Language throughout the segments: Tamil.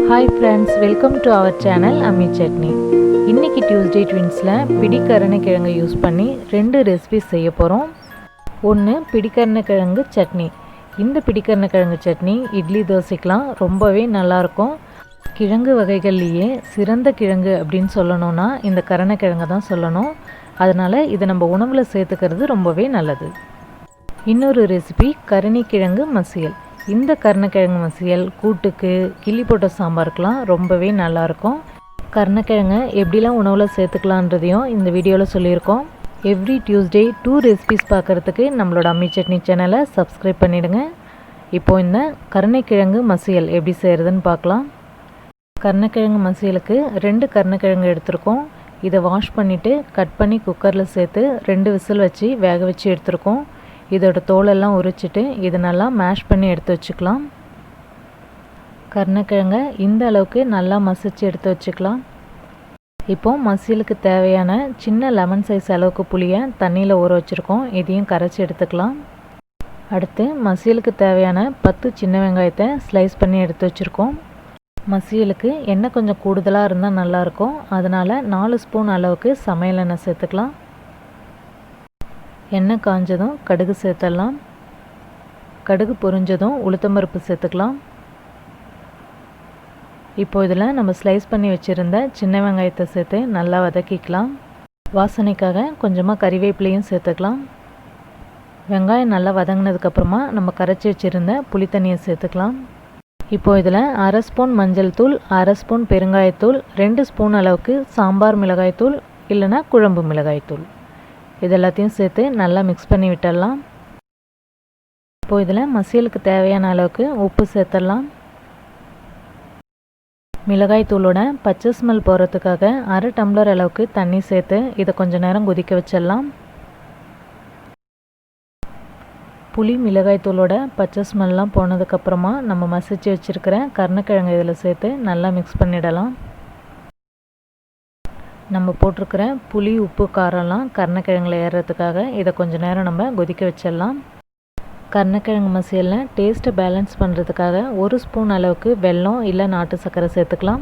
Hi friends, welcome to our channel அம்மி சட்னி. இன்றைக்கி டியூஸ்டே ட்வின்ஸில் பிடிக்கருணைக்கிழங்கு யூஸ் பண்ணி 2 ரெசிபிஸ் செய்ய போகிறோம். ஒன்று பிடிக்கருணைக்கிழங்கு சட்னி. இந்த பிடிக்கருணைக்கிழங்கு சட்னி இட்லி தோசைக்கெலாம் ரொம்பவே நல்லாயிருக்கும். கிழங்கு வகைகள்லேயே சிறந்த கிழங்கு அப்படின்னு சொல்லணுன்னா இந்த கருணைக்கிழங்கு தான் சொல்லணும். அதனால் இதை நம்ம உணவில் சேர்த்துக்கிறது ரொம்பவே நல்லது. இன்னொரு ரெசிபி கருணைக்கிழங்கு மசியல். இந்த கருணைக்கிழங்கு மசியல் கூட்டுக்கு, கிள்ளி போட்ட சாம்பாருக்கெலாம் ரொம்பவே நல்லாயிருக்கும். கருணைக்கிழங்கை எப்படிலாம் உணவில் சேர்த்துக்கலான்றதையும் இந்த வீடியோவில் சொல்லியிருக்கோம். எவ்ரி டியூஸ்டே 2 ரெசிபிஸ் பார்க்குறதுக்கு நம்மளோட அம்மி சட்னி சேனலை சப்ஸ்கிரைப் பண்ணிவிடுங்க. இப்போது இந்த கருணைக்கிழங்கு மசியல் எப்படி செய்கிறதுன்னு பார்க்கலாம். கருணைக்கிழங்கு மசியலுக்கு 2 கருணைக்கிழங்கு எடுத்திருக்கோம். இதை வாஷ் பண்ணிவிட்டு கட் பண்ணி குக்கரில் சேர்த்து 2 விசில் வச்சு வேக வச்சு எடுத்துருக்கோம். இதோட தோலெல்லாம் உரிச்சிட்டு இதை நல்லா மேஷ் பண்ணி எடுத்து வச்சுக்கலாம். கருணைக்கிழங்கை இந்த அளவுக்கு நல்லா மசிச்சு எடுத்து வச்சுக்கலாம். இப்போது மசியலுக்கு தேவையான சின்ன லெமன் சைஸ் அளவுக்கு புளியை தண்ணியில் ஊற வச்சுருக்கோம். இதையும் கரைச்சி எடுத்துக்கலாம். அடுத்து மசியலுக்கு தேவையான 10 சின்ன வெங்காயத்தை ஸ்லைஸ் பண்ணி எடுத்து வச்சுருக்கோம். மசியலுக்கு எண்ணெய் கொஞ்சம் கூடுதலாக இருந்தால் நல்லாயிருக்கும். அதனால் 4 ஸ்பூன் அளவுக்கு சமையல் எண்ணெய் சேர்த்துக்கலாம். எண்ணெய் காஞ்சதும் கடுகு சேர்த்துடலாம். கடுகு பொரிஞ்சதும் உளுத்தம்பருப்பு சேர்த்துக்கலாம். இப்போ இதில் நம்ம ஸ்லைஸ் பண்ணி வச்சுருந்த சின்ன வெங்காயத்தை சேர்த்து நல்லா வதக்கிக்கலாம். வாசனைக்காக கொஞ்சமாக கறிவேப்பிலையும் சேர்த்துக்கலாம். வெங்காயம் நல்லா வதங்கினதுக்கப்புறமா நம்ம கரைச்சி வச்சுருந்த புளி தண்ணியை சேர்த்துக்கலாம். இப்போது இதில் 1/2 ஸ்பூன் மஞ்சள் தூள், 1/2 ஸ்பூன் பெருங்காயத்தூள், 2 ஸ்பூன் அளவுக்கு சாம்பார் மிளகாய்த்தூள் இல்லைனா குழம்பு மிளகாய்த்தூள் இது எல்லாத்தையும் சேர்த்து நல்லா மிக்ஸ் பண்ணி விட்டுடலாம். இப்போது இதில் மசியலுக்கு தேவையான அளவுக்கு உப்பு சேர்த்துடலாம். மிளகாய் தூளோட பச்சை ஸ்மெல் போகிறதுக்காக 1/2 டம்ளர் அளவுக்கு தண்ணி சேர்த்து இதை கொஞ்சம் நேரம் கொதிக்க வச்சிடலாம். புளி மிளகாய் தூளோட பச்சை ஸ்மெல்லாம் போனதுக்கப்புறமா நம்ம மசிச்சு வச்சுருக்கிற கருணைக்கிழங்கு இதில் சேர்த்து நல்லா மிக்ஸ் பண்ணிடலாம். நம்ம போட்டிருக்கிற புளி உப்பு காரம்லாம் கருணைக்கிழங்குல ஏறுறதுக்காக இதை கொஞ்சம் நேரம் நம்ம கொதிக்க வச்சிடலாம். கருணைக்கிழங்கு மசியலில் டேஸ்ட்டை பேலன்ஸ் பண்ணுறதுக்காக 1 ஸ்பூன் அளவுக்கு வெல்லம் இல்லை நாட்டு சர்க்கரை சேர்த்துக்கலாம்.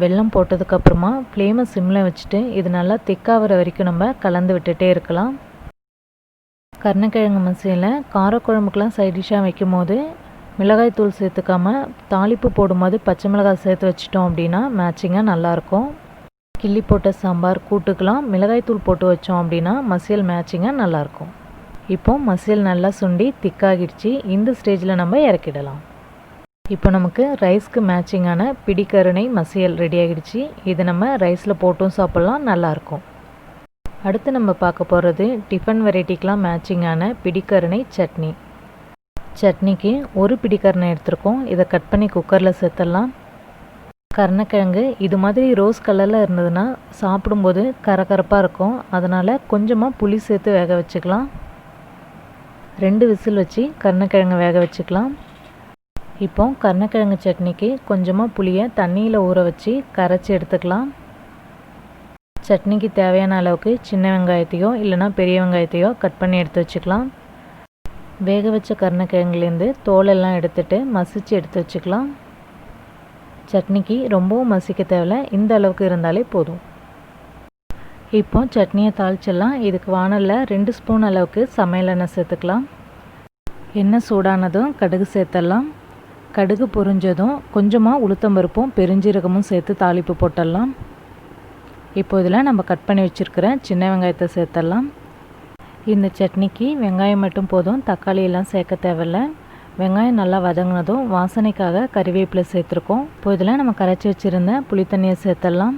வெல்லம் போட்டதுக்கப்புறமா ஃப்ளேமை சிம்மில் வச்சுட்டு இது நல்லா திக்காகிற வரைக்கும் நம்ம கலந்து விட்டுட்டே இருக்கலாம். கருணைக்கிழங்கு மசியலில் காரக்குழம்புக்கெலாம் சைடிஷ்ஷாக வைக்கும் போது மிளகாய் தூள் சேர்த்துக்காமல் தாளிப்பு போடும்போது பச்சை மிளகாய் சேர்த்து வச்சிட்டோம் அப்படின்னா மேட்சிங்காக நல்லாயிருக்கும். கிள்ளி போட்ட சாம்பார் கூட்டுக்கெலாம் மிளகாய்த்தூள் போட்டு வச்சோம் அப்படின்னா மசியல் மேட்சிங்காக நல்லாயிருக்கும். இப்போது மசியல் நல்லா சுண்டி திக்காகிடுச்சு. இந்த ஸ்டேஜில் நம்ம இறக்கிடலாம். இப்போ நமக்கு ரைஸ்க்கு மேட்சிங்கான பிடிக்கருணை மசியல் ரெடி ஆகிடுச்சு. இதை நம்ம ரைஸில் போட்டும் சாப்பிட்லாம், நல்லாயிருக்கும். அடுத்து நம்ம பார்க்க போகிறது டிஃபன் வெரைட்டிக்கெலாம் மேட்சிங்கான பிடிக்கருணை சட்னி. சட்னிக்கு 1 பிடிக்கருணை எடுத்துருக்கோம். இதை கட் பண்ணி குக்கரில் சேர்த்துடலாம். கருணைக்கிழங்கு இது மாதிரி ரோஸ் கலரில் இருந்ததுன்னா சாப்பிடும்போது கரகரப்பாக இருக்கும். அதனால் கொஞ்சமாக புளி சேர்த்து வேக வச்சுக்கலாம். 2 விசில் வச்சு கருணைக்கிழங்கு வேக வச்சுக்கலாம். இப்போ கருணைக்கிழங்கு சட்னிக்கு கொஞ்சமாக புளியை தண்ணியில் ஊற வச்சு கரைச்சி எடுத்துக்கலாம். சட்னிக்கு தேவையான அளவுக்கு சின்ன வெங்காயத்தையோ இல்லைனா பெரிய வெங்காயத்தையோ கட் பண்ணி எடுத்து வச்சுக்கலாம். வேக வச்ச கருணைக்கிழங்குலேருந்து தோலெல்லாம் எடுத்துகிட்டு மசிச்சு எடுத்து வச்சுக்கலாம். சட்னிக்கு ரொம்பவும் மசிக்க தேவையில்லை, இந்த அளவுக்கு இருந்தாலே போதும். இப்போ சட்னியை தாளிச்சிடலாம். இதுக்கு வானலில் 2 ஸ்பூன் அளவுக்கு சமையல் எண்ணெய் சேர்த்துக்கலாம். எண்ணெய் சூடானதும் கடுகு சேர்த்துடலாம். கடுகு பொரிஞ்சதும் கொஞ்சமாக உளுத்தம்பருப்பும் பெருஞ்சீரகமும் சேர்த்து தாளிப்பு போட்டுடலாம். இப்போ இதில் நம்ம கட் பண்ணி வச்சுருக்கிற சின்ன வெங்காயத்தை சேர்த்துடலாம். இந்த சட்னிக்கு வெங்காயம் மட்டும் போதும், தக்காளி எல்லாம் சேர்க்க தேவையில்லை. வெங்காயம் நல்லா வதங்கினதும் வாசனைக்காக கறிவேப்பிலை சேர்த்துருக்கோம். இப்போ இதில் நம்ம கரைச்சி வச்சுருந்த புளி தண்ணியை சேர்த்துடலாம்.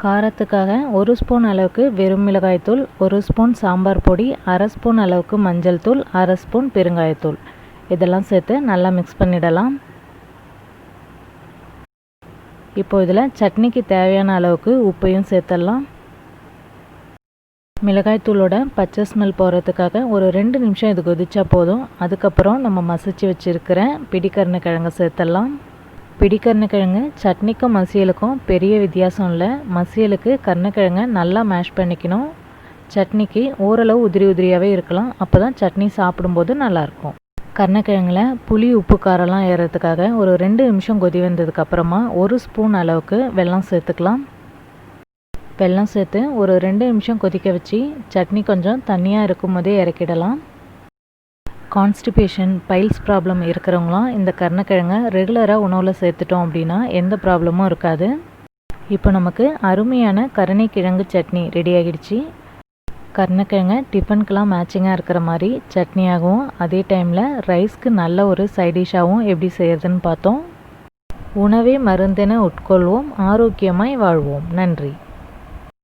காரத்துக்காக 1 ஸ்பூன் அளவுக்கு வெறும் மிளகாய்த்தூள், 1 ஸ்பூன் சாம்பார் பொடி, 1/2 ஸ்பூன் அளவுக்கு மஞ்சள் தூள், 1/2 ஸ்பூன் பெருங்காயத்தூள் இதெல்லாம் சேர்த்து நல்லா மிக்ஸ் பண்ணிடலாம். இப்போ இதில் சட்னிக்கு தேவையான அளவுக்கு உப்பையும் சேர்த்துடலாம். மிளகாய்த்தூளோட பச்சை ஸ்மெல் போகிறதுக்காக ஒரு 2 நிமிஷம் இது கொதிச்சா போதும். அதுக்கப்புறம் நம்ம மசிச்சு வச்சுருக்கிற பிடிக்கருணைக்கிழங்கு சேர்த்துடலாம். பிடிக்கருணைக்கிழங்கு சட்னிக்கும் மசியலுக்கும் பெரிய வித்தியாசம் இல்லை. மசியலுக்கு கருணைக்கிழங்கை நல்லா மேஷ் பண்ணிக்கணும். சட்னிக்கு ஓரளவு உதிரி உதிரியாகவே இருக்கலாம். அப்போ தான் சட்னி சாப்பிடும்போது நல்லாயிருக்கும். கருணைக்கிழங்குல புளி உப்பு காரம்லாம் ஏறுறதுக்காக ஒரு 2 நிமிஷம் கொதி வந்ததுக்கப்புறமா 1 ஸ்பூன் அளவுக்கு வெல்லம் சேர்த்துக்கலாம். வெல்லம் சேர்த்து ஒரு 2 நிமிஷம் கொதிக்க வச்சு சட்னி கொஞ்சம் தண்ணியாக இருக்கும் போதே இறக்கிடலாம். கான்ஸ்டிபேஷன், பைல்ஸ் ப்ராப்ளம் இருக்கிறவங்களாம் இந்த கருணைக்கிழங்கை ரெகுலராக உணவில் சேர்த்துட்டோம் அப்படின்னா எந்த ப்ராப்ளமும் இருக்காது. இப்போ நமக்கு அருமையான கருணைக்கிழங்கு சட்னி ரெடி ஆகிடுச்சு. கருணைக்கிழங்கை டிஃபனுக்கெலாம் மேட்சிங்காக இருக்கிற மாதிரி சட்னியாகவும் அதே டைமில் ரைஸ்க்கு நல்ல ஒரு சைட் டிஷ்ஷாகவும் எப்படி செய்கிறதுன்னு பார்த்தோம். உணவே மருந்தென உட்கொள்வோம், ஆரோக்கியமாய் வாழ்வோம். நன்றி.